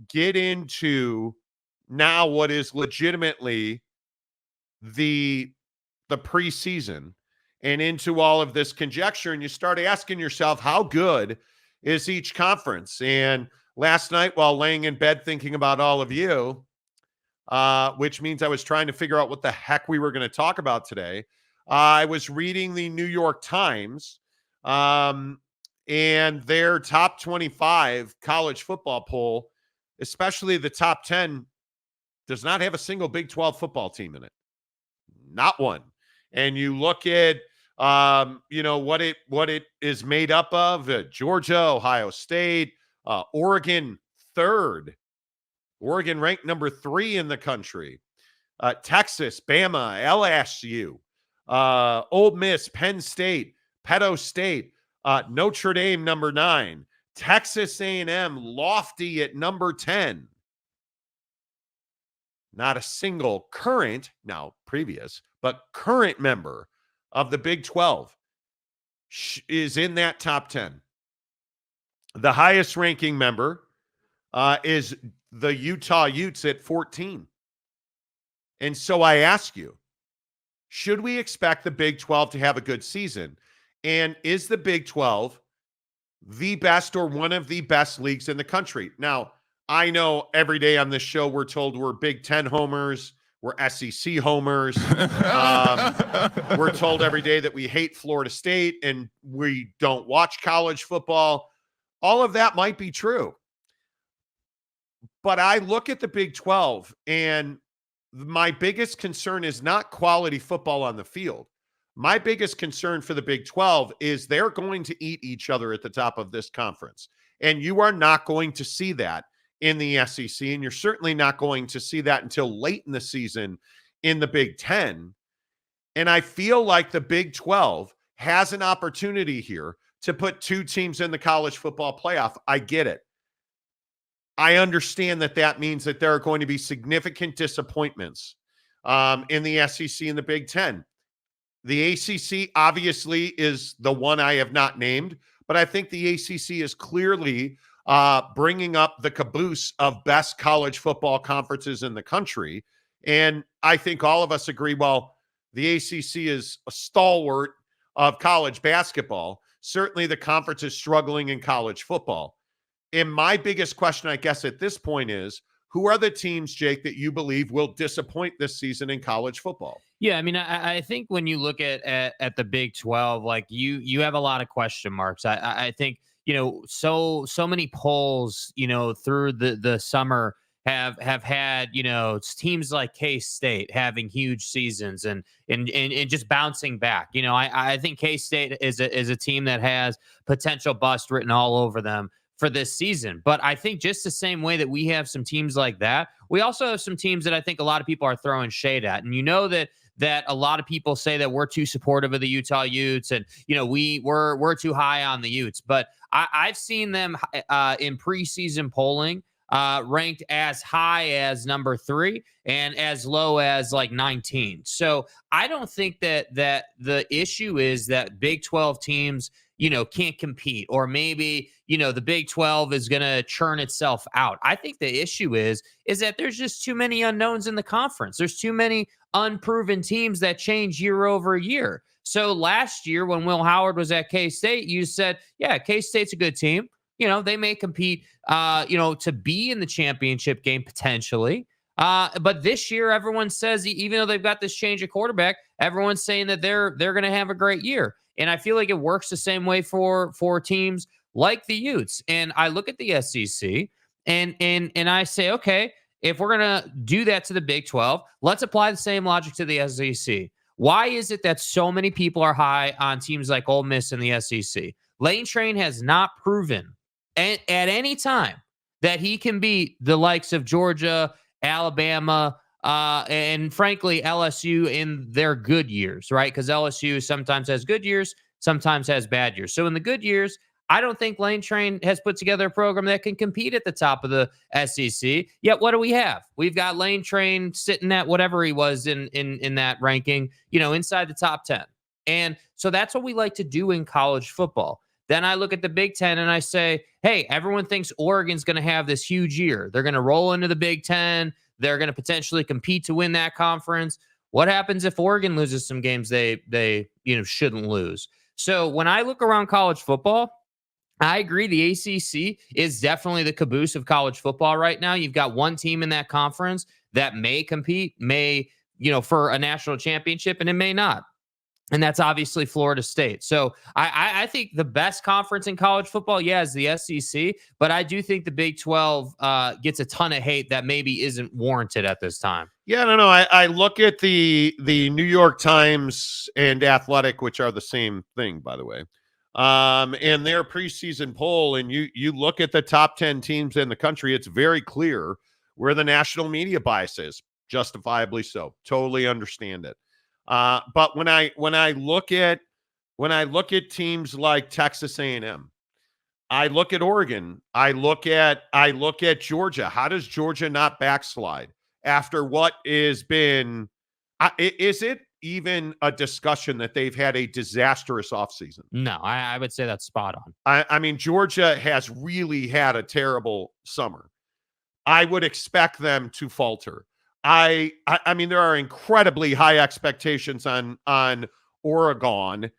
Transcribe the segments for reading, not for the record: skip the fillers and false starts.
get into now what is legitimately the preseason and into all of this conjecture, and you start asking yourself, how good is each conference? And last night, while laying in bed thinking about all of you, which means I was trying to figure out what the heck we were going to talk about today, I was reading the New York Times and their top 25 college football poll, especially the top 10, does not have a single Big 12 football team in it. Not one. And you look at what it is made up of: Georgia, Ohio State, Oregon third, Oregon ranked number 3 in the country, Texas, Bama, LSU, Ole Miss, Penn State, Petto State, Notre Dame number 9, Texas A&M lofty at number 10. Not a single current, now previous, but current member of the Big 12 is in that top 10. The highest ranking member is the Utah Utes at 14. And so I ask you, should we expect the Big 12 to have a good season? And is the Big 12 the best or one of the best leagues in the country? Now, I know every day on this show we're told we're Big 10 homers, we're SEC homers. We're told every day that we hate Florida State and we don't watch college football. All of that might be true. But I look at the Big 12, and my biggest concern is not quality football on the field. My biggest concern for the Big 12 is they're going to eat each other at the top of this conference. And you are not going to see that in the SEC, and you're certainly not going to see that until late in the season in the Big 10. And I feel like the Big 12 has an opportunity here to put 2 teams in the college football playoff. I get it. I understand that means that there are going to be significant disappointments in the SEC and the Big 10. The ACC obviously is the one I have not named, but I think the ACC is clearly bringing up the caboose of best college football conferences in the country. And I think all of us agree, well, the ACC is a stalwart of college basketball. Certainly the conference is struggling in college football. And my biggest question, I guess, at this point is, who are the teams, Jake, that you believe will disappoint this season in college football? Yeah, I mean, I think when you look at the Big 12, like you have a lot of question marks. I think, so many polls, through the summer have had, teams like K-State having huge seasons and just bouncing back. I think K-State is a team that has potential bust written all over them for this season. But I think just the same way that we have some teams like that, we also have some teams that I think a lot of people are throwing shade at. And that a lot of people say that we're too supportive of the Utah Utes and, we're too high on the Utes. But I've seen them in preseason polling ranked as high as number 3 and as low as like 19. So I don't think that the issue is that Big 12 teams can't compete, or maybe, the Big 12 is going to churn itself out. I think the issue is that there's just too many unknowns in the conference. There's too many unproven teams that change year over year. So last year when Will Howard was at K-State, you said, yeah, K-State's a good team. They may compete, to be in the championship game potentially. But this year, everyone says, even though they've got this change of quarterback, everyone's saying that they're going to have a great year. And I feel like it works the same way for teams like the Utes. And I look at the SEC and I say, okay, if we're going to do that to the Big 12, let's apply the same logic to the SEC. Why is it that so many people are high on teams like Ole Miss and the SEC? Lane Train has not proven at any time that he can beat the likes of Georgia, Alabama, and frankly, LSU in their good years, right? Because LSU sometimes has good years, sometimes has bad years. So in the good years, I don't think Lane Train has put together a program that can compete at the top of the SEC. Yet what do we have? We've got Lane Train sitting at whatever he was in that ranking, inside the top 10. And so that's what we like to do in college football. Then I look at the Big Ten and I say, hey, everyone thinks Oregon's going to have this huge year. They're going to roll into the Big Ten. They're going to potentially compete to win that conference. What happens if Oregon loses some games they shouldn't lose? So when I look around college football, I agree. The ACC is definitely the caboose of college football right now. You've got one team in that conference that may compete, for a national championship, and it may not. And that's obviously Florida State. So I think the best conference in college football, is the SEC. But I do think the Big 12 gets a ton of hate that maybe isn't warranted at this time. Yeah, no. I look at the New York Times and Athletic, which are the same thing, by the way, and their preseason poll, and you look at the top 10 teams in the country, it's very clear where the national media bias is, justifiably so. Totally understand it. But when I look at teams like Texas A&M, I look at Oregon, I look at Georgia. How does Georgia not backslide after what has been? Is it even a discussion that they've had a disastrous offseason? No, I would say that's spot on. I mean, Georgia has really had a terrible summer. I would expect them to falter. I mean, there are incredibly high expectations on Oregon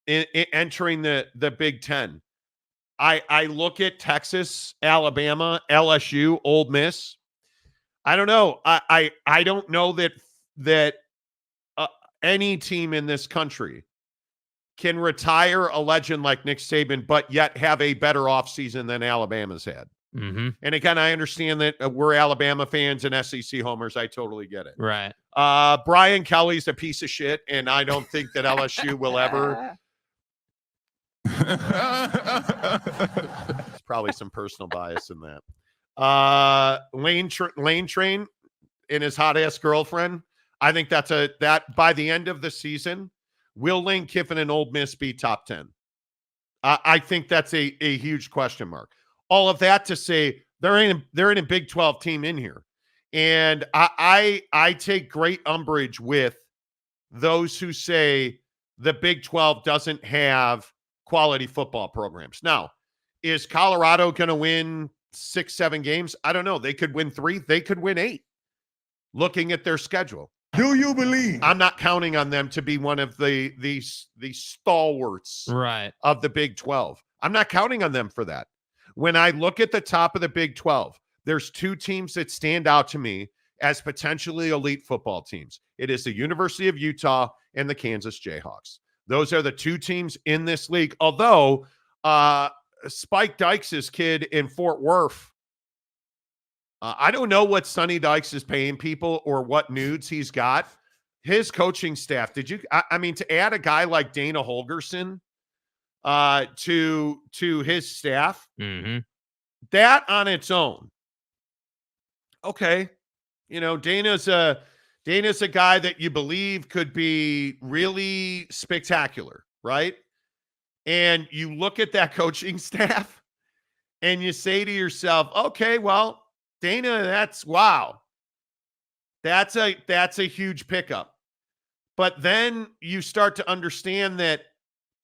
entering the Big Ten. I look at Texas, Alabama, LSU, Ole Miss. I don't know. I don't know that any team in this country can retire a legend like Nick Saban, but yet have a better offseason than Alabama's had. Mm-hmm. And again, I understand that we're Alabama fans and SEC homers. I totally get it. Right. Brian Kelly's a piece of shit, and I don't think that LSU will ever. There's probably some personal bias in that. Lane Train and his hot ass girlfriend. I think that by the end of the season, will Lane Kiffin and Ole Miss be top 10? I think that's a huge question mark. All of that to say, there ain't a Big 12 team in here. And I take great umbrage with those who say the Big 12 doesn't have quality football programs. Now, is Colorado going to win 6-7 games? I don't know. They could win 3. They could win 8. Looking at their schedule. Do you believe? I'm not counting on them to be one of the stalwarts of the Big 12. I'm not counting on them for that. When I look at the top of the Big 12, there's 2 teams that stand out to me as potentially elite football teams. It is the University of Utah and the Kansas Jayhawks. Those are the 2 teams in this league. Although Spike Dykes' kid in Fort Worth, I don't know what Sonny Dykes is paying people or what nudes he's got. His coaching staff, to add a guy like Dana Holgerson to his staff, that on its own, okay, Dana's a guy that you believe could be really spectacular, right? And you look at that coaching staff and you say to yourself, okay, well, Dana, that's a huge pickup. But then you start to understand that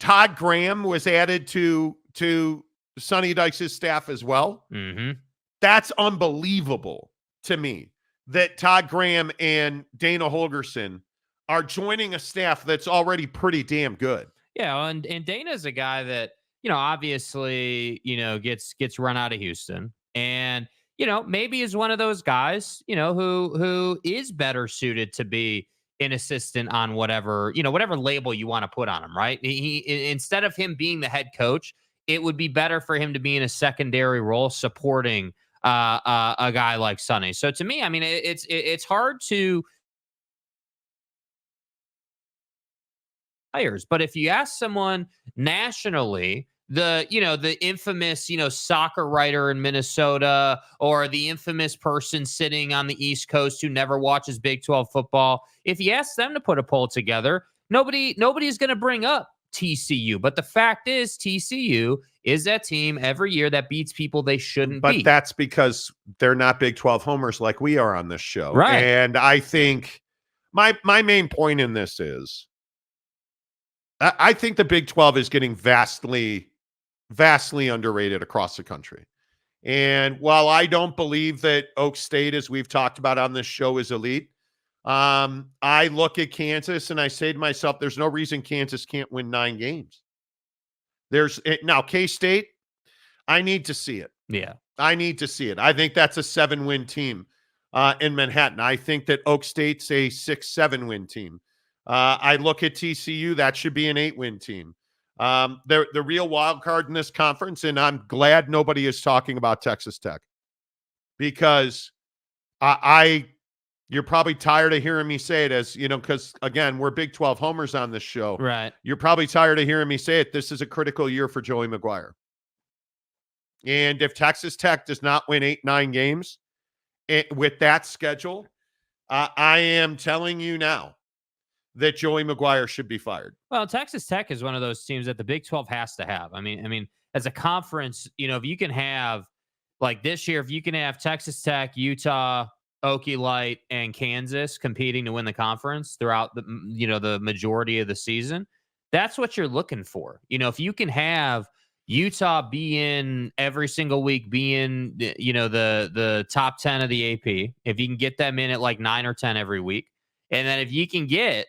Todd Graham was added to Sonny Dykes' staff as well. Mm-hmm. That's unbelievable to me that Todd Graham and Dana Holgerson are joining a staff that's already pretty damn good. Yeah, and Dana's a guy that, obviously, gets run out of Houston, and maybe is one of those guys, who is better suited to be an assistant on whatever label you want to put on him, right? He instead of him being the head coach, it would be better for him to be in a secondary role supporting a guy like Sonny. So to me, I mean, it's hard to hires, but if you ask someone nationally, the infamous, soccer writer in Minnesota, or the infamous person sitting on the East Coast who never watches Big 12 football, if you ask them to put a poll together, nobody's going to bring up TCU. But the fact is, TCU is that team every year that beats people they shouldn't beat. But that's because they're not Big 12 homers like we are on this show. Right. And I think my main point in this is, I think the Big 12 is getting vastly underrated across the country. And while I don't believe that Oak State, as we've talked about on this show, is elite, I look at Kansas and I say to myself, there's no reason Kansas can't win 9 games. Now K-State, I need to see it. Yeah. I need to see it. I think that's a 7-win team in Manhattan. I think that Oak State's a 6-7-win team. I look at TCU, that should be an 8-win team. The real wild card in this conference, and I'm glad nobody is talking about Texas Tech, because you're probably tired of hearing me say it, as you know, because again, we're Big 12 homers on this show. Right. You're probably tired of hearing me say it. This is a critical year for Joey McGuire. And if Texas Tech does not win 8-9 games with that schedule, I am telling you now that Joey McGuire should be fired. Well, Texas Tech is one of those teams that the Big 12 has to have. I mean, as a conference, if you can have, like this year, if you can have Texas Tech, Utah, Okie Light, and Kansas competing to win the conference throughout the majority of the season, that's what you're looking for. If you can have Utah be in every single week, be in the top 10 of the AP, if you can get them in at like 9 or 10 every week, and then if you can get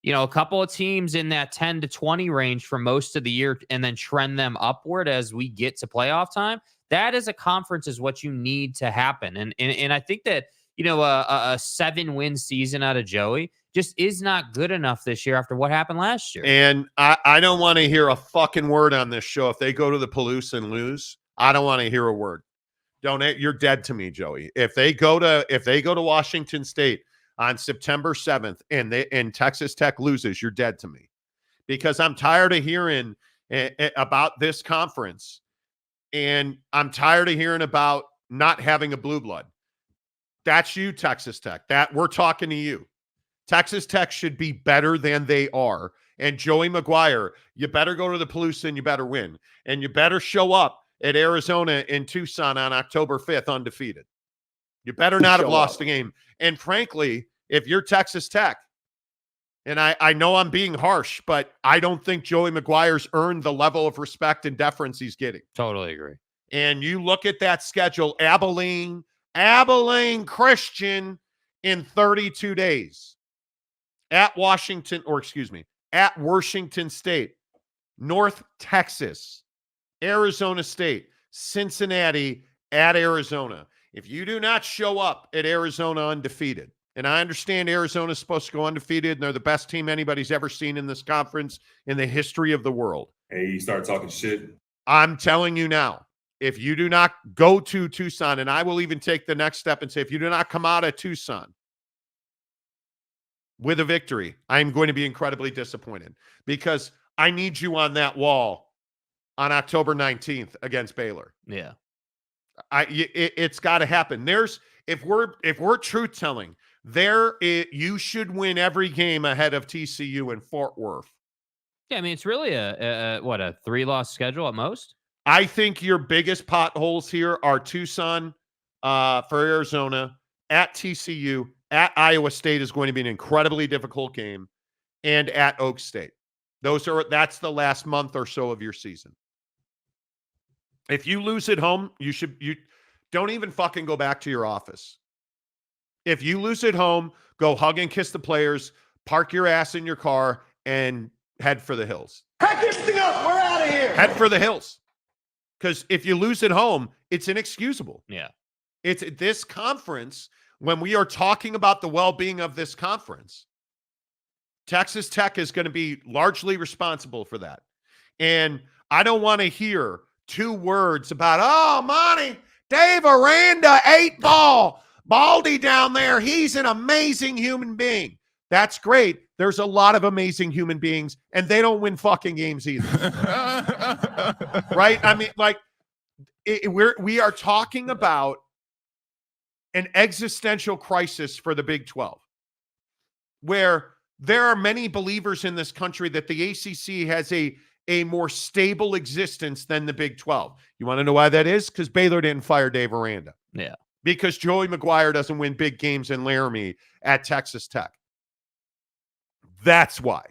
a couple of teams in that 10 to 20 range for most of the year and then trend them upward as we get to playoff time, that as a conference is what you need to happen. And I think that, a 7-win season out of Joey just is not good enough this year after what happened last year. And I don't want to hear a fucking word on this show. If they go to the Palouse and lose, I don't want to hear a word. You're dead to me, Joey. If they go to Washington State on September 7th and Texas Tech loses, you're dead to me, because I'm tired of hearing about this conference, and I'm tired of hearing about not having a blue blood. That's you, Texas Tech. That we're talking to you. Texas Tech should be better than they are. And Joey McGuire, you better go to the Palouse and you better win. And you better show up at Arizona in Tucson on October 5th undefeated. You better not have lost the game. And frankly, if you're Texas Tech, and I know I'm being harsh, but I don't think Joey McGuire's earned the level of respect and deference he's getting. Totally agree. And you look at that schedule, Abilene Christian in 32 days. At Washington State, North Texas, Arizona State, Cincinnati, at Arizona. If you do not show up at Arizona undefeated, and I understand Arizona's supposed to go undefeated, and they're the best team anybody's ever seen in this conference in the history of the world. Hey, you start talking shit. I'm telling you now, if you do not go to Tucson, and I will even take the next step and say, if you do not come out of Tucson with a victory, I'm going to be incredibly disappointed, because I need you on that wall on October 19th against Baylor. Yeah. It's got to happen. If we're truth telling, you should win every game ahead of TCU in Fort Worth. Yeah, I mean, it's really a 3-loss schedule at most. I think your biggest potholes here are Tucson for Arizona, at TCU, at Iowa State is going to be an incredibly difficult game, and at Oak State. That's the last month or so of your season. If you lose at home, you don't even fucking go back to your office. If you lose at home, go hug and kiss the players, park your ass in your car, and head for the hills. Pack everything up. We're out of here. Head for the hills. Because if you lose at home, it's inexcusable. Yeah. It's this conference, when we are talking about the well-being of this conference, Texas Tech is going to be largely responsible for that. And I don't want to hear 2 words about, oh, Monty, Dave Aranda, 8-ball, Baldy down there. He's an amazing human being. That's great. There's a lot of amazing human beings, and they don't win fucking games either. Right? I mean, like, we are talking about an existential crisis for the Big 12, where there are many believers in this country that the ACC has a more stable existence than the Big 12. You want to know why that is? Because Baylor didn't fire Dave Aranda. Yeah. Because Joey McGuire doesn't win big games in Laramie at Texas Tech. That's why.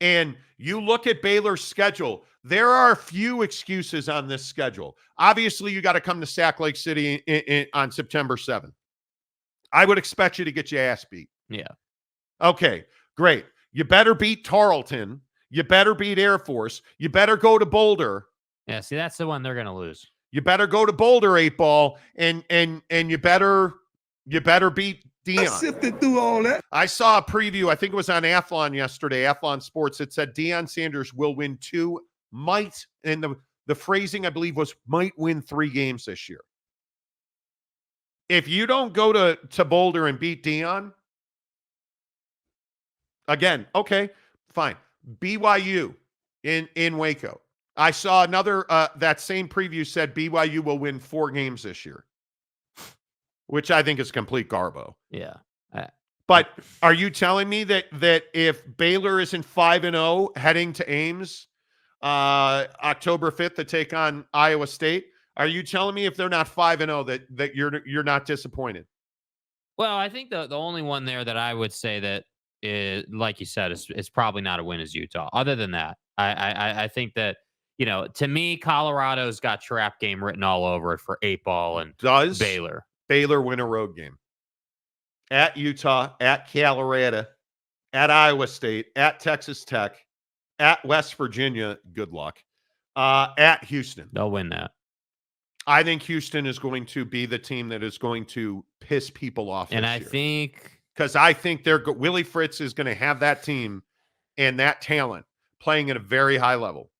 And you look at Baylor's schedule, there are a few excuses on this schedule. Obviously, you got to come to Sac Lake City on September 7th. I would expect you to get your ass beat. Yeah. Okay, great. You better beat Tarleton. You better beat Air Force. You better go to Boulder. Yeah, see, that's the one they're going to lose. You better go to Boulder, 8-ball, and you better beat Dion. I sifted through all that. I saw a preview. I think it was on Athlon yesterday, Athlon Sports. It said Deion Sanders will win 2, might, and the phrasing I believe was might win 3 games this year. If you don't go to Boulder and beat Dion, again, okay, fine. BYU in Waco. I saw another, that same preview said BYU will win 4 games this year, which I think is complete garbo. Yeah. But are you telling me that if Baylor isn't 5-0 heading to Ames October 5th to take on Iowa State, are you telling me if they're not 5-0 that you're not disappointed? Well, I think the only one there that I would say that is, like you said, is probably not a win is Utah. Other than that, I think that, you know, to me, Colorado's got trap game written all over it for 8-ball and Does Baylor. Baylor win a road game? At Utah, at Colorado, at Iowa State, at Texas Tech, at West Virginia, good luck, at Houston. They'll win that. I think Houston is going to be the team that is going to piss people off And this I year. think... Because I think Willie Fritz is going to have that team and that talent playing at a very high level.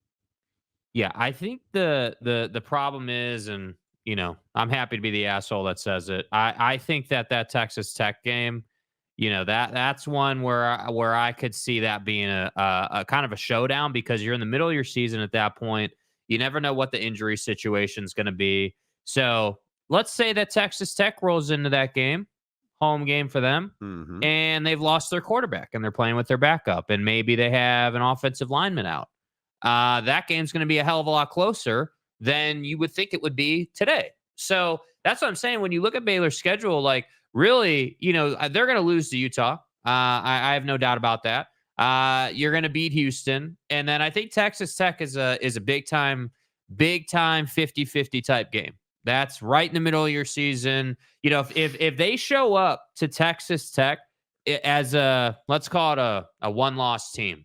Yeah, I think the problem is, and you know, I'm happy to be the asshole that says it. I think that Texas Tech game, you know, that's one where I could see that being a kind of a showdown, because you're in the middle of your season at that point. You never know what the injury situation is going to be. So let's say that Texas Tech rolls into that game, home game for them, and they've lost their quarterback and they're playing with their backup, and maybe they have an offensive lineman out. That game's going to be a hell of a lot closer than you would think it would be today. So that's what I'm saying. When you look at Baylor's schedule, like, really, you know, they're going to lose to Utah. I have no doubt about that. You're going to beat Houston. And then I think Texas Tech is a big time 50-50 type game. That's right in the middle of your season. You know, if they show up to Texas Tech as let's call it a 1-loss team,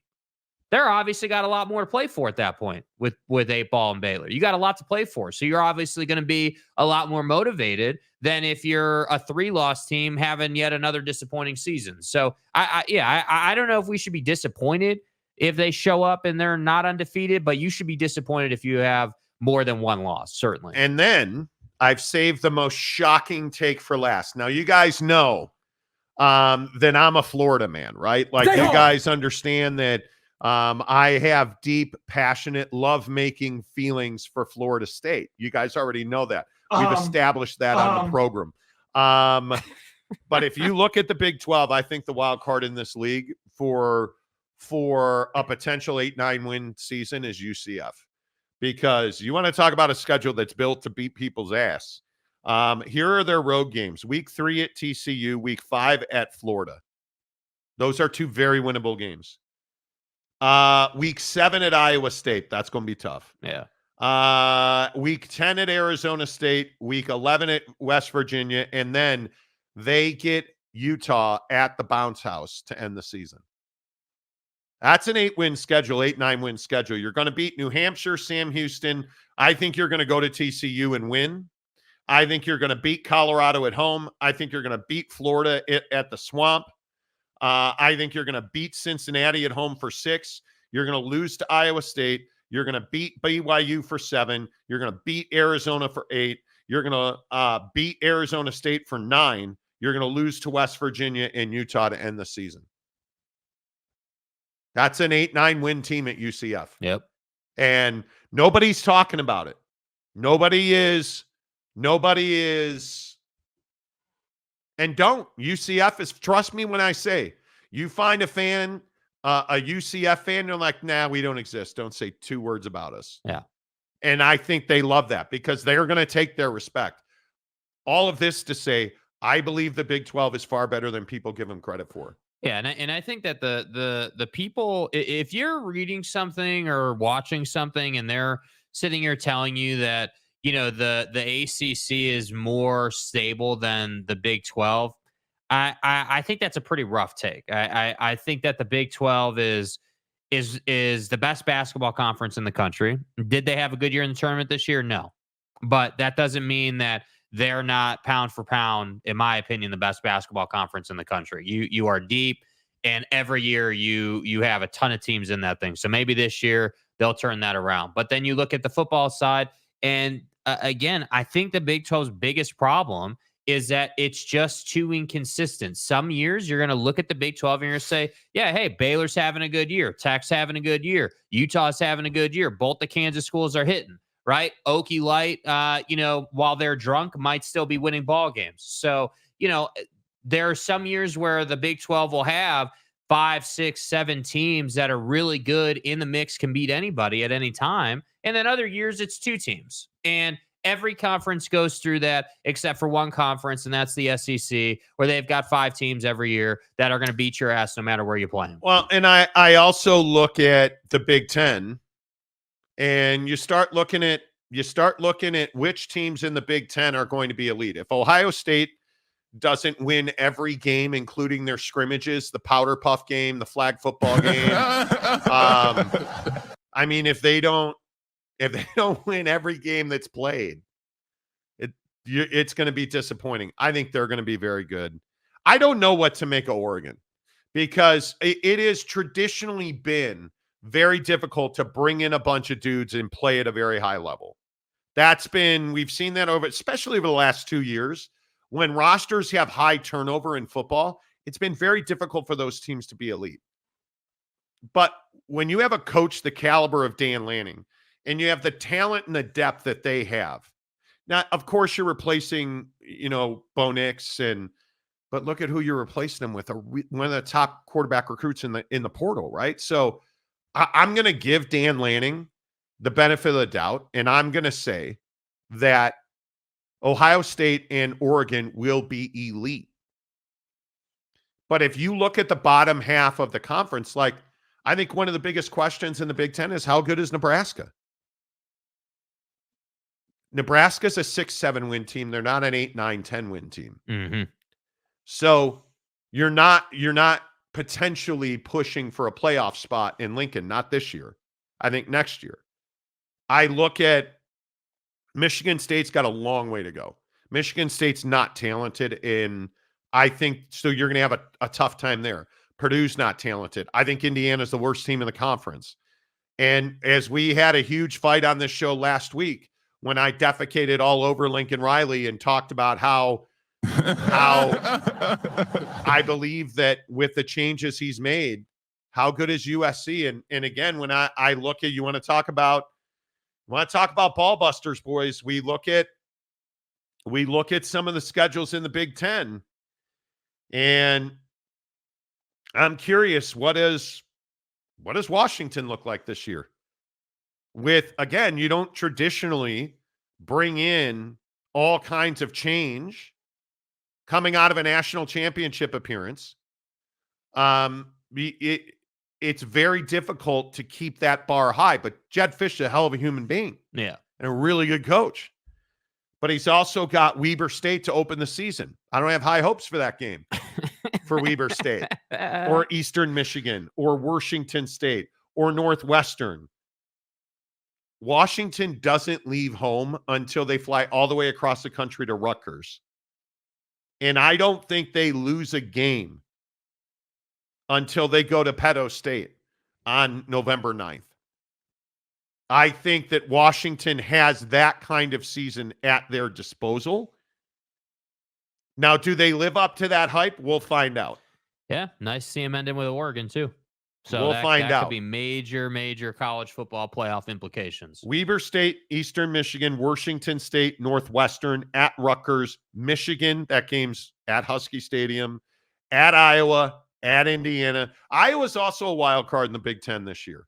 they're obviously got a lot more to play for at that point with 8-ball and Baylor. You got a lot to play for. So you're obviously going to be a lot more motivated than if you're a 3-loss team having yet another disappointing season. So I don't know if we should be disappointed if they show up and they're not undefeated, but you should be disappointed if you have more than 1 loss, certainly. And then I've saved the most shocking take for last. Now, you guys know that I'm a Florida man, right? Like, you guys understand that I have deep, passionate, love-making feelings for Florida State. You guys already know that. We've established that on the program. But if you look at the Big 12, I think the wild card in this league for a potential 8-9 win season is UCF. Because you want to talk about a schedule that's built to beat people's ass. Here are their road games. Week 3 at TCU, week 5 at Florida. Those are 2 very winnable games. Week 7 at Iowa State. That's going to be tough. Yeah. Week 10 at Arizona State, week 11 at West Virginia, and then they get Utah at the bounce house to end the season. That's an 8-win schedule, 8-9 win schedule. You're going to beat New Hampshire, Sam Houston. I think you're going to go to TCU and win. I think you're going to beat Colorado at home. I think you're going to beat Florida at the Swamp. I think you're going to beat Cincinnati at home for 6. You're going to lose to Iowa State. You're going to beat BYU for 7. You're going to beat Arizona for 8. You're going to beat Arizona State for 9. You're going to lose to West Virginia and Utah to end the season. That's an 8-9 win team at UCF. Yep. And nobody's talking about it. Nobody is. And don't. UCF is, trust me when I say, you find a fan, a UCF fan, they're like, nah, we don't exist. Don't say 2 words about us. Yeah. And I think they love that because they're going to take their respect. All of this to say, I believe the Big 12 is far better than people give them credit for. Yeah, and I think that the people, if you're reading something or watching something and they're sitting here telling you that the ACC is more stable than the Big 12, I think that's a pretty rough take. I think that the Big 12 is the best basketball conference in the country. Did they have a good year in the tournament this year? No, but that doesn't mean that they're not pound for pound, in my opinion, the best basketball conference in the country. You are deep, and every year you have a ton of teams in that thing. So maybe this year they'll turn that around. But then you look at the football side, and again, I think the Big 12's biggest problem is that it's just too inconsistent. Some years you're going to look at the Big 12 and you're going to say, yeah, hey, Baylor's having a good year. Tech's having a good year. Utah's having a good year. Both the Kansas schools are hitting, right? Okie Light, while they're drunk, might still be winning ball games. So, there are some years where the Big 12 will have 5, 6, 7 teams that are really good in the mix, can beat anybody at any time. And then other years it's 2 teams. And every conference goes through that except for one conference, and that's the SEC, where they've got 5 teams every year that are going to beat your ass no matter where you play them. Well, and I also look at the Big Ten, and you start looking at which teams in the Big Ten are going to be elite. If Ohio State doesn't win every game, including their scrimmages, the powder puff game, the flag football game, I mean, if they don't win every game that's played, it's going to be disappointing. I think they're going to be very good. I don't know what to make of Oregon, because it has traditionally been very difficult to bring in a bunch of dudes and play at a very high level. We've seen that especially over the last 2 years, when rosters have high turnover in football. It's been very difficult for those teams to be elite. But when you have a coach the caliber of Dan Lanning, and you have the talent and the depth that they have, now, of course, you're replacing, Bo Nix, but look at who you're replacing them with, one of the top quarterback recruits in the portal, right? So I'm going to give Dan Lanning the benefit of the doubt, and I'm going to say that Ohio State and Oregon will be elite. But if you look at the bottom half of the conference, I think one of the biggest questions in the Big Ten is, how good is Nebraska? Nebraska's a 6-7 win team. They're not an 8, 9, 10 win team. Mm-hmm. So you're not potentially pushing for a playoff spot in Lincoln, not this year. I think next year. I look at Michigan State's got a long way to go. Michigan State's not talented, I think so you're going to have a tough time there. Purdue's not talented. I think Indiana's the worst team in the conference. And as we had a huge fight on this show last week, when I defecated all over Lincoln Riley and talked about how I believe that with the changes he's made, how good is USC? And again, when I look at, you want to talk about ball busters, boys, we look at some of the schedules in the Big Ten, and I'm curious, what does Washington look like this year? With, again, you don't traditionally bring in all kinds of change coming out of a national championship appearance. It's very difficult to keep that bar high, but Jed Fish is a hell of a human being. Yeah. And a really good coach. But he's also got Weber State to open the season. I don't have high hopes for that game for Weber State or Eastern Michigan or Washington State or Northwestern. Washington doesn't leave home until they fly all the way across the country to Rutgers. And I don't think they lose a game until they go to Pedo State on November 9th. I think that Washington has that kind of season at their disposal. Now, do they live up to that hype? We'll find out. Yeah, nice to see him ending with Oregon, too. So we'll find out. Could be major college football playoff implications. Weber State, Eastern Michigan, Washington State, Northwestern, at Rutgers, Michigan. That game's at Husky Stadium, at Iowa, at Indiana. Iowa's also a wild card in the Big Ten this year.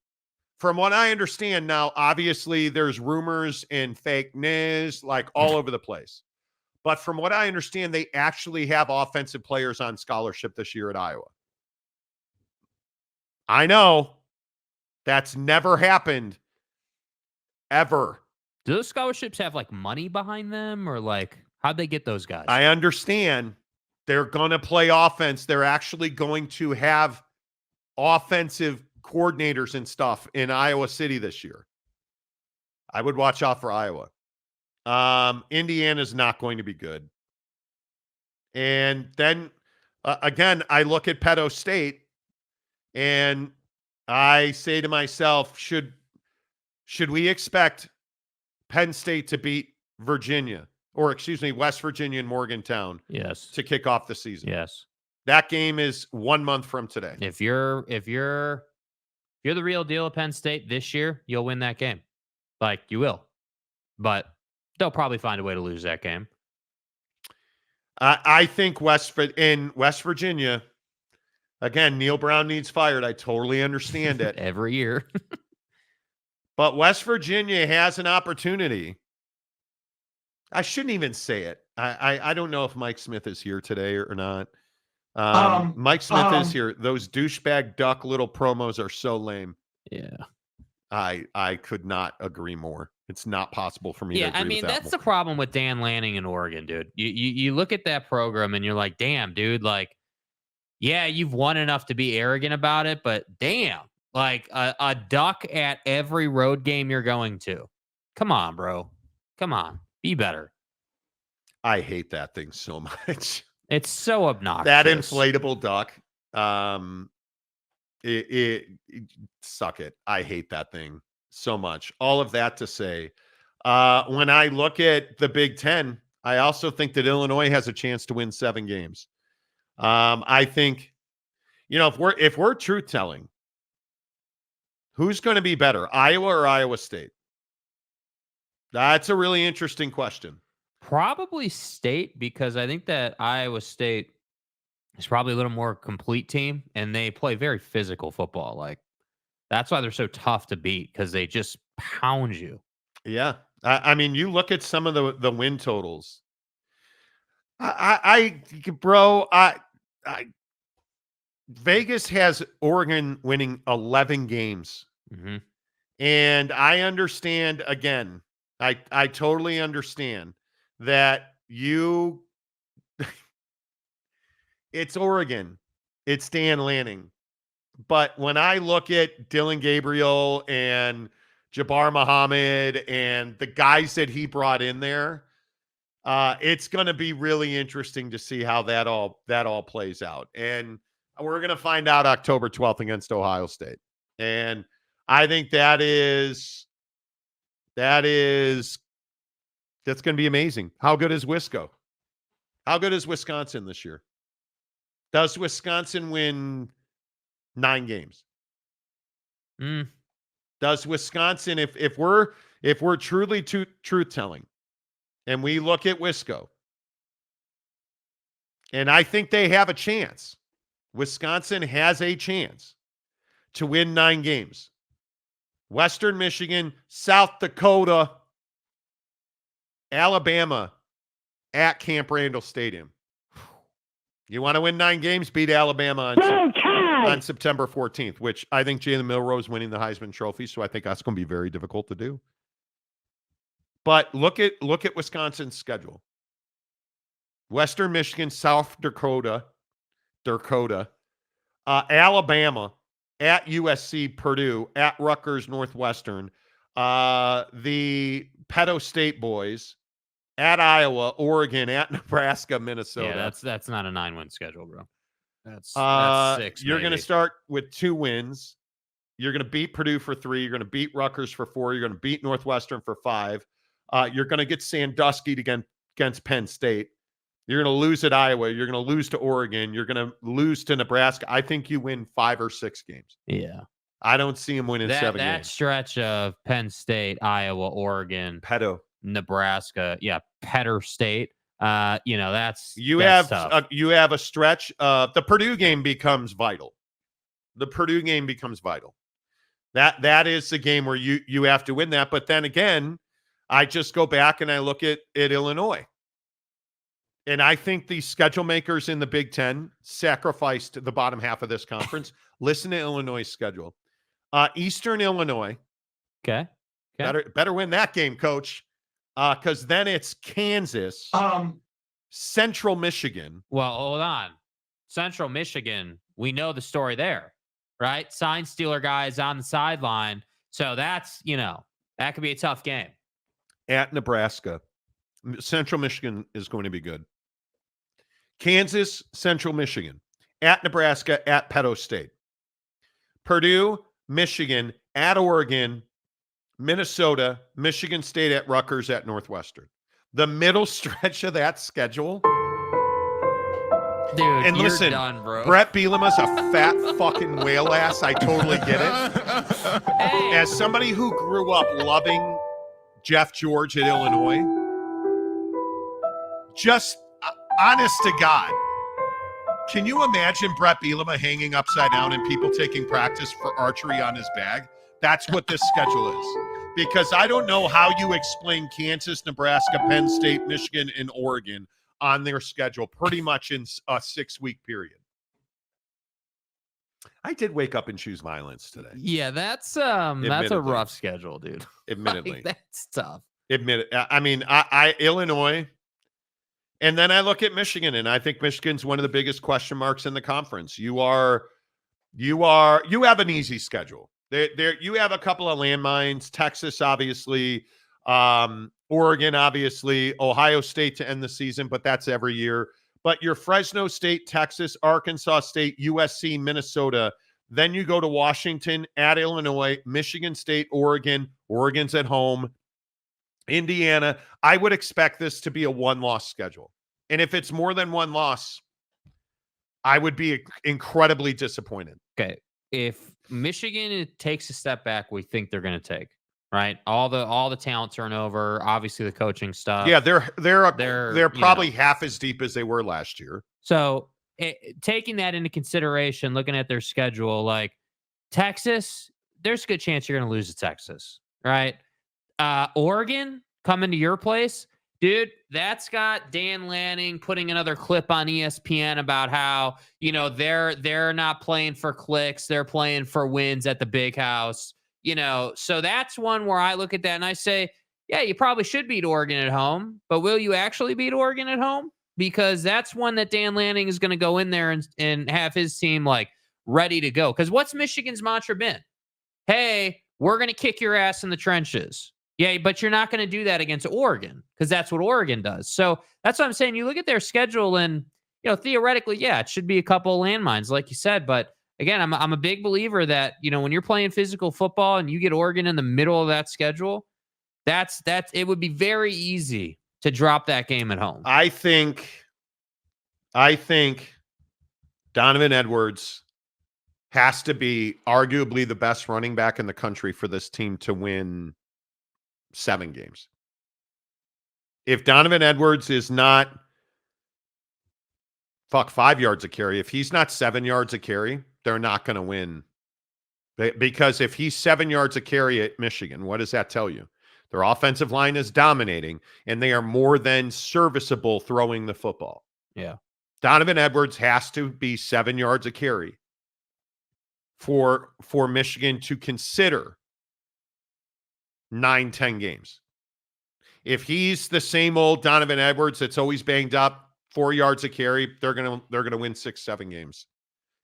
From what I understand now, obviously there's rumors and fake news all over the place. But from what I understand, they actually have offensive players on scholarship this year at Iowa. I know. That's never happened. Ever. Do those scholarships have like money behind them, or like how'd they get those guys? I understand. They're going to play offense. They're actually going to have offensive coordinators and stuff in Iowa City this year. I would watch out for Iowa. Indiana's not going to be good. And then, again, I look at Pedo State and I say to myself, should we expect Penn State to beat Virginia, or excuse me, West Virginia and Morgantown Yes. to kick off the season? Yes. That game is 1 month from today. If you're the real deal at Penn State this year, you'll win that game. Like, you will. But they'll probably find a way to lose that game. I think West Virginia, again, Neil Brown needs fired. I totally understand it. Every year. But West Virginia has an opportunity. I shouldn't even say it. I don't know if Mike Smith is here today or not. Mike Smith is here. Those douchebag duck little promos are so lame. Yeah. I could not agree more. It's not possible for me to agree I mean, with that that's more. the problem with Dan Lanning in Oregon, dude. You look at that program and you're like, damn, dude, like, yeah, you've won enough to be arrogant about it, but damn, like a duck at every road game you're going to. Come on, bro. Come on. Be better. I hate that thing so much. It's so obnoxious. That inflatable duck. Suck it. I hate that thing so much. All of that to say, when I look at the Big Ten, I also think that Illinois has a chance to win 7 games. I think, if we're truth telling, who's going to be better, Iowa or Iowa State? That's a really interesting question. Probably State, because I think that Iowa State is probably a little more complete team, and they play very physical football. Like, that's why they're so tough to beat, because they just pound you. Yeah. I mean, you look at some of the win totals. Vegas has Oregon winning 11 games. Mm-hmm. And I understand, again, I totally understand that it's Oregon, it's Dan Lanning. But when I look at Dylan Gabriel and Jabbar Muhammad and the guys that he brought in there, it's going to be really interesting to see how that all plays out. And we're going to find out October 12th against Ohio State. And I think that's going to be amazing. How good is Wisco? How good is Wisconsin this year? Does Wisconsin win 9 games? Does Wisconsin, if we're truly truth telling, and we look at Wisco, and I think they have a chance. Wisconsin has a chance to win 9 games. Western Michigan, South Dakota, Alabama at Camp Randall Stadium. You want to win 9 games? Beat Alabama on September 14th, which I think Jalen Milroe is winning the Heisman Trophy, so I think that's going to be very difficult to do. But look at Wisconsin's schedule. Western Michigan, South Dakota, Alabama, at USC, Purdue, at Rutgers, Northwestern, the Pedo State boys, at Iowa, Oregon, at Nebraska, Minnesota. Yeah, that's not a 9-win schedule, bro. That's 6. You're going to start with 2 wins. You're going to beat Purdue for 3. You're going to beat Rutgers for 4. You're going to beat Northwestern for 5. You're going to get Sandusky against Penn State. You're going to lose at Iowa. You're going to lose to Oregon. You're going to lose to Nebraska. I think you win 5 or 6 games. Yeah. I don't see him winning 7 games. That stretch of Penn State, Iowa, Oregon, Nebraska, Petter State. That's tough. You have a stretch. The Purdue game becomes vital. That is the game where you have to win that. But then again, I just go back and I look at Illinois. And I think the schedule makers in the Big Ten sacrificed the bottom half of this conference. Listen to Illinois' schedule. Eastern Illinois. Okay. Better win that game, coach. Because then it's Kansas. Central Michigan. Well, hold on. Central Michigan, we know the story there, right? Sign stealer guys on the sideline. So that's, that could be a tough game. At Nebraska. Central Michigan is going to be good. Kansas, Central Michigan. At Nebraska, at Petto State. Purdue, Michigan, at Oregon, Minnesota, Michigan State at Rutgers, at Northwestern. The middle stretch of that schedule. Dude, and you're listen, done, bro. Brett Bielema's a fat fucking whale ass. I totally get it. Hey. As somebody who grew up loving Jeff George at Illinois, just honest to God, can you imagine Brett Bielema hanging upside down and people taking practice for archery on his bag? That's what this schedule is. Because I don't know how you explain Kansas, Nebraska, Penn State, Michigan, and Oregon on their schedule pretty much in a 6-week period. I did wake up and choose violence today. Yeah, that's a rough schedule, dude. Admittedly. That's tough. I Illinois, and then I look at Michigan, and I think Michigan's one of the biggest question marks in the conference. You have an easy schedule. You have a couple of landmines. Texas, obviously, Oregon, obviously, Ohio State to end the season, but that's every year. But your Fresno State, Texas, Arkansas State, USC, Minnesota. Then you go to Washington, at Illinois, Michigan State, Oregon. Oregon's at home. Indiana. I would expect this to be a one-loss schedule. And if it's more than one loss, I would be incredibly disappointed. Okay. If Michigan takes a step back, we think they're going to take, right? All the talent turnover, obviously the coaching stuff. Yeah, they're probably half as deep as they were last year. So taking that into consideration, looking at their schedule, like Texas, there's a good chance you're going to lose to Texas, right? Oregon coming to your place, dude, that's got Dan Lanning putting another clip on ESPN about how, they're not playing for clicks, they're playing for wins at the big house. So that's one where I look at that and I say, yeah, you probably should beat Oregon at home, but will you actually beat Oregon at home? Because that's one that Dan Lanning is going to go in there and have his team like ready to go. Because what's Michigan's mantra been? Hey, we're going to kick your ass in the trenches. Yeah, but you're not going to do that against Oregon because that's what Oregon does. So that's what I'm saying. You look at their schedule and, theoretically, yeah, it should be a couple of landmines, like you said. But again, I'm a big believer that, when you're playing physical football and you get Oregon in the middle of that schedule, it would be very easy to drop that game at home. I think Donovan Edwards has to be arguably the best running back in the country for this team to win 7 games. If Donovan Edwards is not 5 yards a carry, if he's not 7 yards a carry, they're not going to win. Because if he's 7 yards a carry at Michigan, what does that tell you? Their offensive line is dominating, and they are more than serviceable throwing the football. Yeah. Donovan Edwards has to be 7 yards a carry for Michigan to consider 9-10 games. If he's the same old Donovan Edwards that's always banged up, 4 yards a carry, they're gonna win 6-7 games.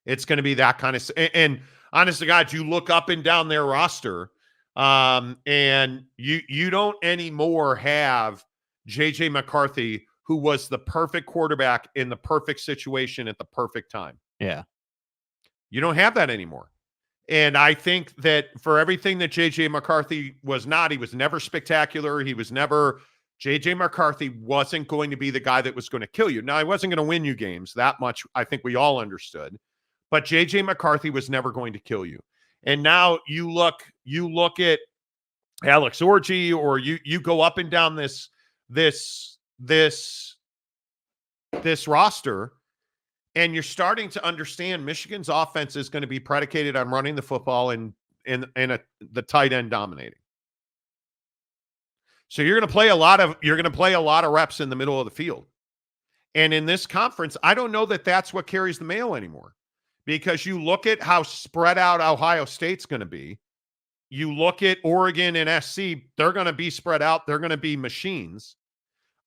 It's going to be that kind of. And honest to God, you look up and down their roster, and you don't anymore have J.J. McCarthy, who was the perfect quarterback in the perfect situation at the perfect time. Yeah. You don't have that anymore. And I think that for everything that J.J. McCarthy was not, he was never spectacular. J.J. McCarthy wasn't going to be the guy that was going to kill you. Now, he wasn't going to win you games. That much I think we all understood. But J.J. McCarthy was never going to kill you. And now you look at Alex Orji, or you go up and down this roster, and you're starting to understand Michigan's offense is going to be predicated on running the football and the tight end dominating. So you're going to play a lot of reps in the middle of the field. And in this conference, I don't know that that's what carries the mail anymore, because you look at how spread out Ohio State's going to be. You look at Oregon and SC, they're going to be spread out. They're going to be machines.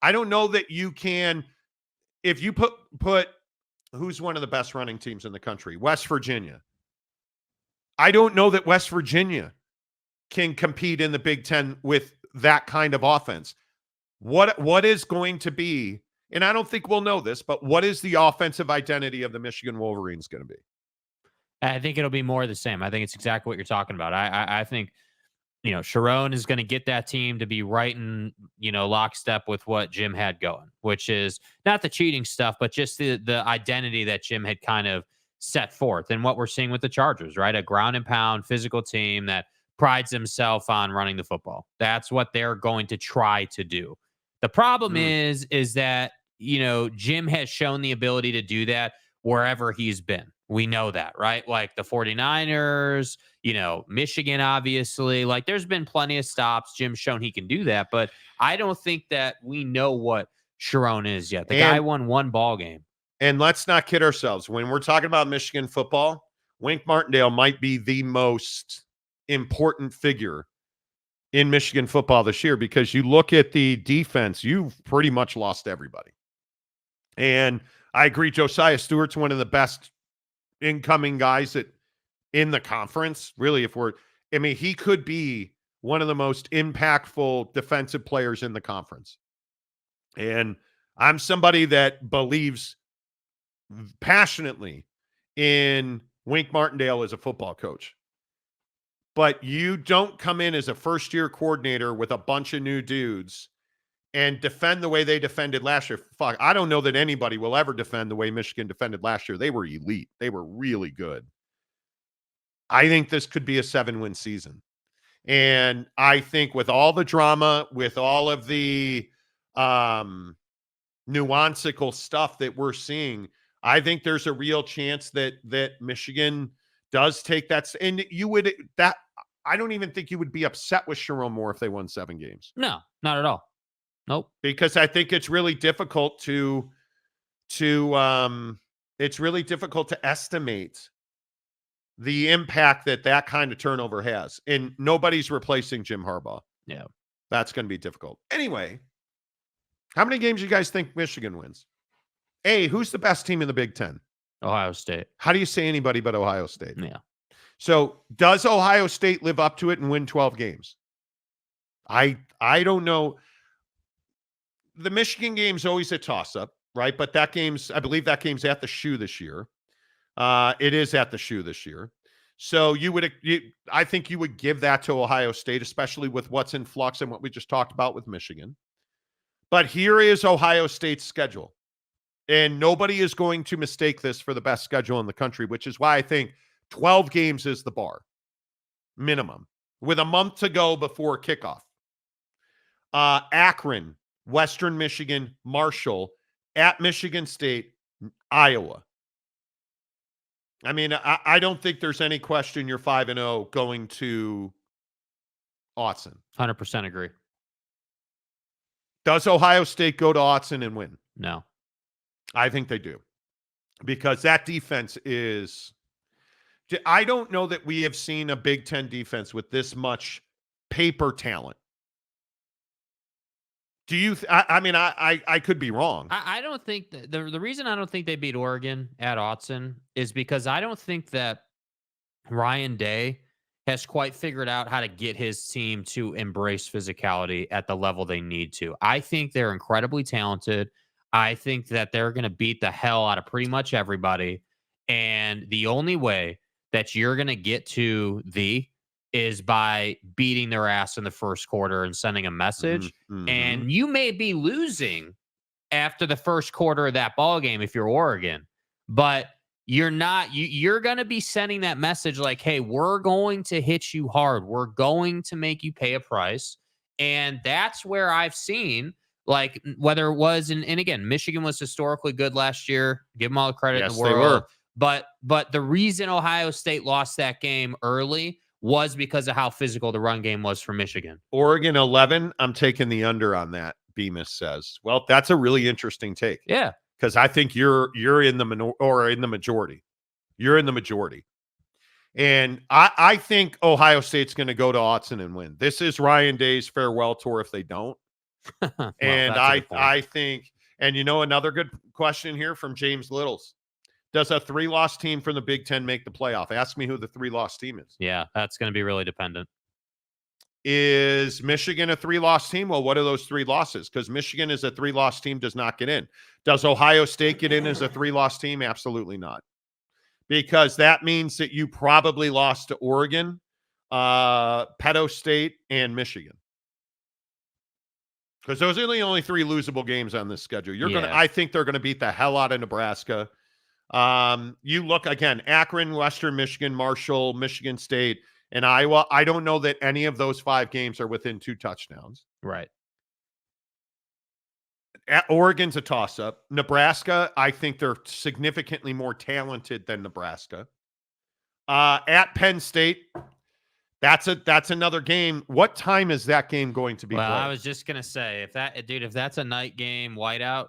I don't know that you can, if you put who's one of the best running teams in the country? West Virginia. I don't know that West Virginia can compete in the Big Ten with that kind of offense. What is going to be, and I don't think we'll know this, but what is the offensive identity of the Michigan Wolverines going to be? I think it'll be more of the same. I think it's exactly what you're talking about. I think, Sharon is going to get that team to be right in, lockstep with what Jim had going, which is not the cheating stuff, but just the identity that Jim had kind of set forth, and what we're seeing with the Chargers, right? A ground and pound physical team that prides himself on running the football. That's what they're going to try to do. The problem is that, Jim has shown the ability to do that wherever he's been. We know that, right? Like the 49ers, Michigan, obviously. Like there's been plenty of stops. Jim's shown he can do that, but I don't think that we know what Sharon is yet. The guy won one ball game. And let's not kid ourselves. When we're talking about Michigan football, Wink Martindale might be the most important figure in Michigan football this year, because you look at the defense, you've pretty much lost everybody. And I agree, Josiah Stewart's one of the best incoming guys in the conference. Really, he could be one of the most impactful defensive players in the conference. And I'm somebody that believes passionately in Wink Martindale as a football coach. But you don't come in as a first-year coordinator with a bunch of new dudes and defend the way they defended last year. Fuck, I don't know that anybody will ever defend the way Michigan defended last year. They were elite. They were really good. I think this could be a 7-win season. And I think with all the drama, with all of the nuanceical stuff that we're seeing, I think there's a real chance that Michigan does take that. And I don't even think you would be upset with Sharon Moore if they won 7 games. No, not at all. Nope. Because I think it's really difficult to estimate the impact that kind of turnover has. And nobody's replacing Jim Harbaugh. Yeah. That's going to be difficult. Anyway, how many games do you guys think Michigan wins? Who's the best team in the Big Ten? Ohio State. How do you say anybody but Ohio State? Yeah. So does Ohio State live up to it and win 12 games? I don't know. The Michigan game's always a toss-up, right? But I believe that game's at the Shoe this year. It is at the Shoe this year. So I think you would give that to Ohio State, especially with what's in flux and what we just talked about with Michigan. But here is Ohio State's schedule. And nobody is going to mistake this for the best schedule in the country, which is why I think 12 games is the bar minimum, with a month to go before kickoff. Akron, Western Michigan, Marshall, at Michigan State, Iowa. I mean, I don't think there's any question you're 5-0 going to Autzen. 100% agree. Does Ohio State go to Autzen and win? No. I think they do. Because that defense is... I don't know that we have seen a Big Ten defense with this much paper talent. Do you? I could be wrong. I don't think the reason I don't think they beat Oregon at Autzen is because I don't think that Ryan Day has quite figured out how to get his team to embrace physicality at the level they need to. I think they're incredibly talented. I think that they're going to beat the hell out of pretty much everybody. And the only way that you're going to get to is by beating their ass in the first quarter and sending a message. Mm-hmm. And you may be losing after the first quarter of that ball game if you're Oregon, but you're not. You're going to be sending that message like, hey, we're going to hit you hard. We're going to make you pay a price. And that's where I've seen, like, whether it was, and again, Michigan was historically good last year. Give them all the credit in the world. They were. But the reason Ohio State lost that game early was because of how physical the run game was for Michigan. Oregon 11, I'm taking the under on that, Bemis says. Well, that's a really interesting take. Yeah. because I think you're in the majority. You're in the majority. And I think Ohio State's going to go to Autzen and win. This is Ryan Day's farewell tour if they don't. Well, And that's a good point. I think, and another good question here from James Littles. Does a 3-loss team from the Big Ten make the playoff? Ask me who the 3-loss team is. Yeah, that's going to be really dependent. Is Michigan a 3-loss team? Well, what are those 3 losses? Because Michigan is a 3-loss team, does not get in. Does Ohio State get in as a 3-loss team? Absolutely not. Because that means that you probably lost to Oregon, Penn State, and Michigan. Because those are the only 3 losable games on this schedule. I think they're gonna beat the hell out of Nebraska. You look again, Akron, Western Michigan, Marshall, Michigan State, and Iowa. I don't know that any of those 5 games are within 2 touchdowns. Right. Oregon's a toss-up. Nebraska, I think they're significantly more talented than Nebraska. At Penn State, that's another game. What time is that game going to be Well, played? I was just gonna say if that's a night game, whiteout,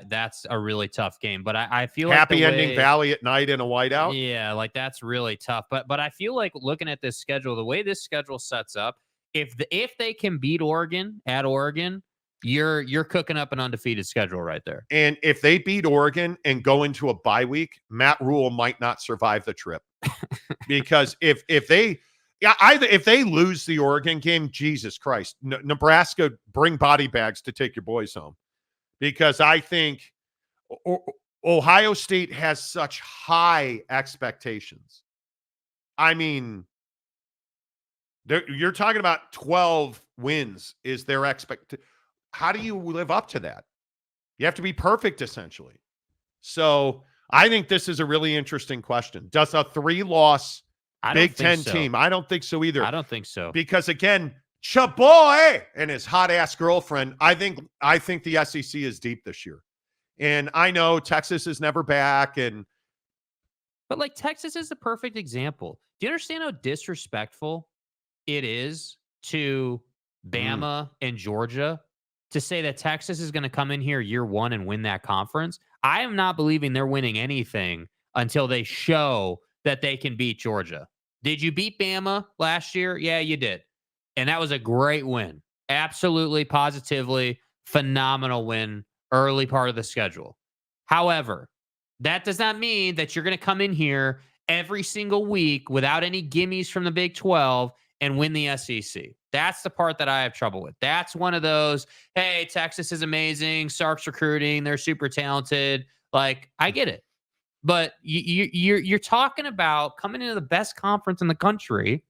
that's a really tough game. But I feel like Happy Ending Valley at night in a whiteout. Yeah, like that's really tough. But I feel like looking at this schedule, the way this schedule sets up, if they can beat Oregon at Oregon, you're cooking up an undefeated schedule right there. And if they beat Oregon and go into a bye week, Matt Rule might not survive the trip. Because if they lose the Oregon game, Jesus Christ, Nebraska, bring body bags to take your boys home. Because I think Ohio State has such high expectations. I mean, you're talking about 12 wins is their expectation. How do you live up to that? You have to be perfect, essentially. So I think this is a really interesting question. Does a 3-loss Big Ten team? I don't think so either. I don't think so. Because again, Chaboy and his hot ass girlfriend, I think the SEC is deep this year. And I know Texas is never back. But like Texas is the perfect example. Do you understand how disrespectful it is to Bama and Georgia to say that Texas is going to come in here year 1 and win that conference? I am not believing they're winning anything until they show that they can beat Georgia. Did you beat Bama last year? Yeah, you did. And that was a great win. Absolutely, positively, phenomenal win early part of the schedule. However, that does not mean that you're going to come in here every single week without any gimmies from the Big 12 and win the SEC. That's the part that I have trouble with. That's one of those, hey, Texas is amazing. Sark's recruiting. They're super talented. Like, I get it. But you're talking about coming into the best conference in the country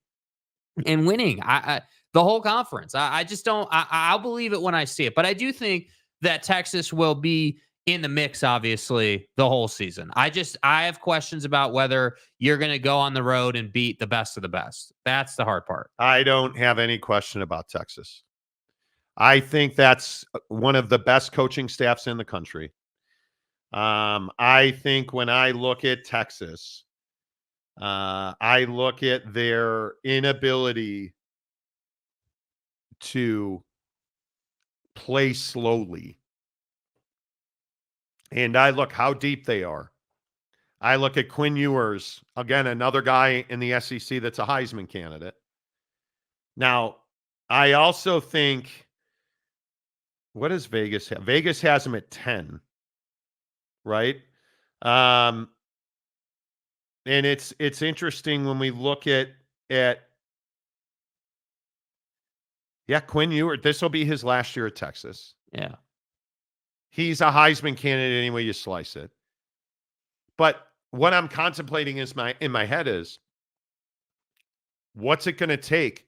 and winning the whole conference. I just don't. I'll believe it when I see it. But I do think that Texas will be in the mix, obviously, the whole season. I have questions about whether you're going to go on the road and beat the best of the best. That's the hard part. I don't have any question about Texas. I think that's one of the best coaching staffs in the country. I think when I look at Texas, I look at their inability to play slowly. And I look how deep they are. I look at Quinn Ewers, again, another guy in the SEC that's a Heisman candidate. Now, I also think, what does Vegas have? Vegas has him at 10, right? And it's interesting when we look at Quinn Ewers. This will be his last year at Texas. Yeah. He's a Heisman candidate any way you slice it. But what I'm contemplating in my head is, what's it going to take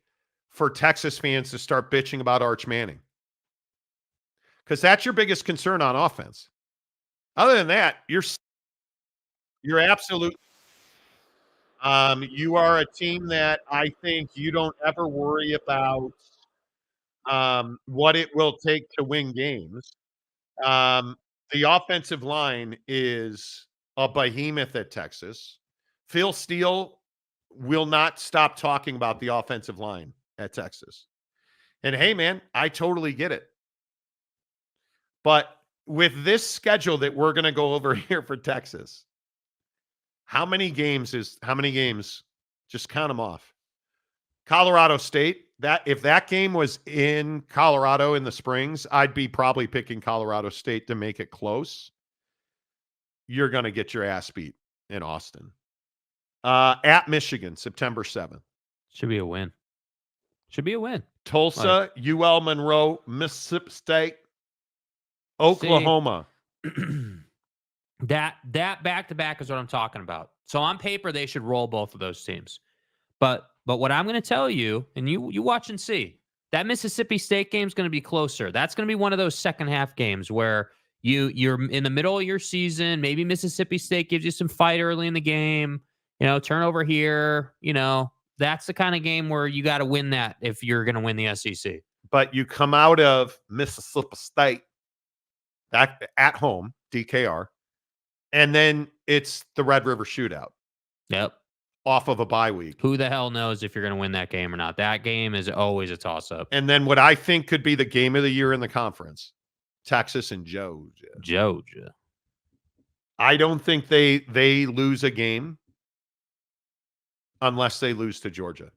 for Texas fans to start bitching about Arch Manning? Because that's your biggest concern on offense. Other than that, you're absolutely. You are a team that I think you don't ever worry about what it will take to win games. The offensive line is a behemoth at Texas. Phil Steele will not stop talking about the offensive line at Texas. And hey, man, I totally get it. But with this schedule that we're going to go over here for Texas, how many games? Just count them off. Colorado State, if that game was in Colorado in the Springs, I'd be probably picking Colorado State to make it close. You're going to get your ass beat in Austin. At Michigan, September 7th. Should be a win. Tulsa, UL Monroe, Mississippi State, Oklahoma. That back-to-back is what I'm talking about. So on paper, they should roll both of those teams. But what I'm going to tell you, and you watch and see, that Mississippi State game is going to be closer. That's going to be one of those second half games where you're in the middle of your season. Maybe Mississippi State gives you some fight early in the game. Turnover here. That's the kind of game where you got to win that if you're going to win the SEC. But you come out of Mississippi State at home, DKR, and then it's the Red River Shootout. Yep. Off of a bye week. Who the hell knows if you're going to win that game or not? That game is always a toss-up. And then what I think could be the game of the year in the conference, Texas and Georgia. I don't think they lose a game unless they lose to Georgia.